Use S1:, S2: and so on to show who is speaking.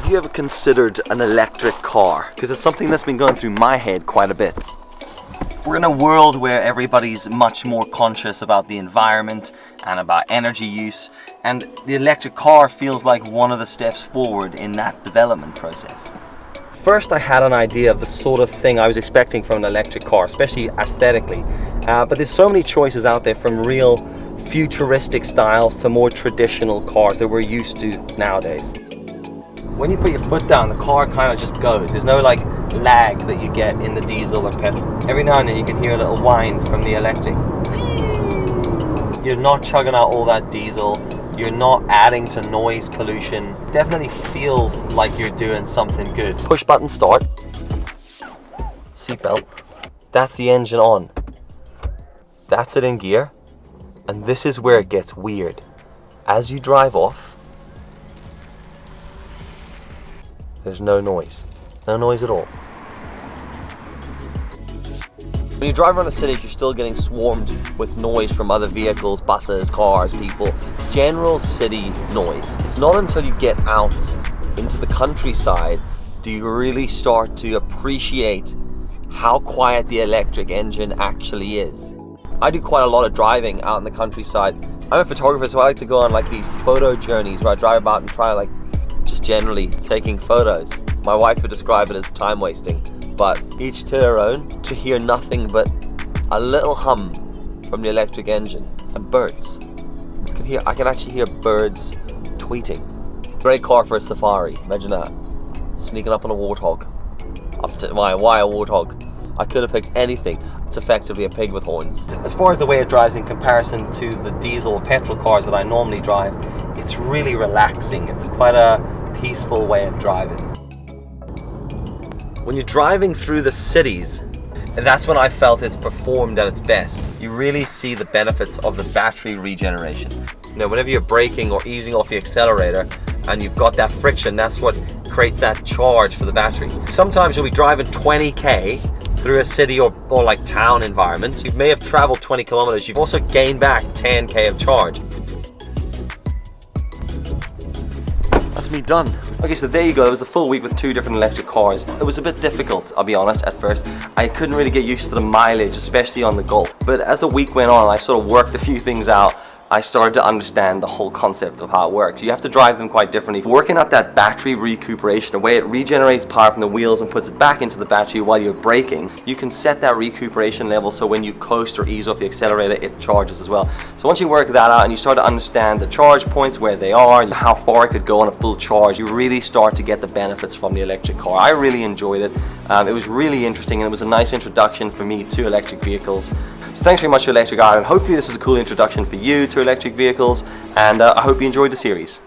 S1: Have you ever considered an electric car? Because it's something that's been going through my head quite a bit. We're in a world where everybody's much more conscious about the environment and about energy use, and the electric car feels like one of the steps forward in that development process. First, I had an idea of the sort of thing I was expecting from an electric car, especially aesthetically. But there's so many choices out there, from real futuristic styles to more traditional cars that we're used to nowadays. When you put your foot down, the car kind of just goes. There's no like lag that you get in the diesel or petrol. Every now and then you can hear a little whine from the electric. You're not chugging out all that diesel. You're not adding to noise pollution. Definitely feels like you're doing something good. Push button start. Seatbelt. That's the engine on. That's it in gear. And this is where it gets weird. As you drive off, there's no noise. No noise at all. When you drive around the city, you're still getting swarmed with noise from other vehicles, buses, cars, people. General city noise. It's not until you get out into the countryside do you really start to appreciate how quiet the electric engine actually is. I do quite a lot of driving out in the countryside. I'm a photographer, so I like to go on like these photo journeys where I drive about and try like just generally taking photos. My wife would describe it as time wasting, but each to their own. To hear nothing but a little hum from the electric engine and birds. I can actually hear birds tweeting. Great car for a safari. Imagine that. Sneaking up on a warthog. Why a warthog? I could have picked anything. It's effectively a pig with horns. As far as the way it drives in comparison to the diesel or petrol cars that I normally drive, it's really relaxing. It's quite a peaceful way of driving. When you're driving through the cities, that's when I felt it's performed at its best. You really see the benefits of the battery regeneration. You know, whenever you're braking or easing off the accelerator and you've got that friction, that's what creates that charge for the battery. Sometimes you'll be driving 20k through a city or like town environment. You may have traveled 20 kilometers, you've also gained back 10k of charge. That's me done. Okay, so there you go. It was a full week with 2 different electric cars. It was a bit difficult, I'll be honest, at first. I couldn't really get used to the mileage, especially on the Golf. But as the week went on, I sort of worked a few things out. I started to understand the whole concept of how it works. You have to drive them quite differently. Working at that battery recuperation, the way it regenerates power from the wheels and puts it back into the battery while you're braking, you can set that recuperation level so when you coast or ease off the accelerator, it charges as well. So once you work that out and you start to understand the charge points, where they are, and how far it could go on a full charge, you really start to get the benefits from the electric car. I really enjoyed it. It was really interesting, and it was a nice introduction for me to electric vehicles. So thanks very much to Electric Ireland. Hopefully this was a cool introduction for you to electric vehicles, and I hope you enjoyed the series.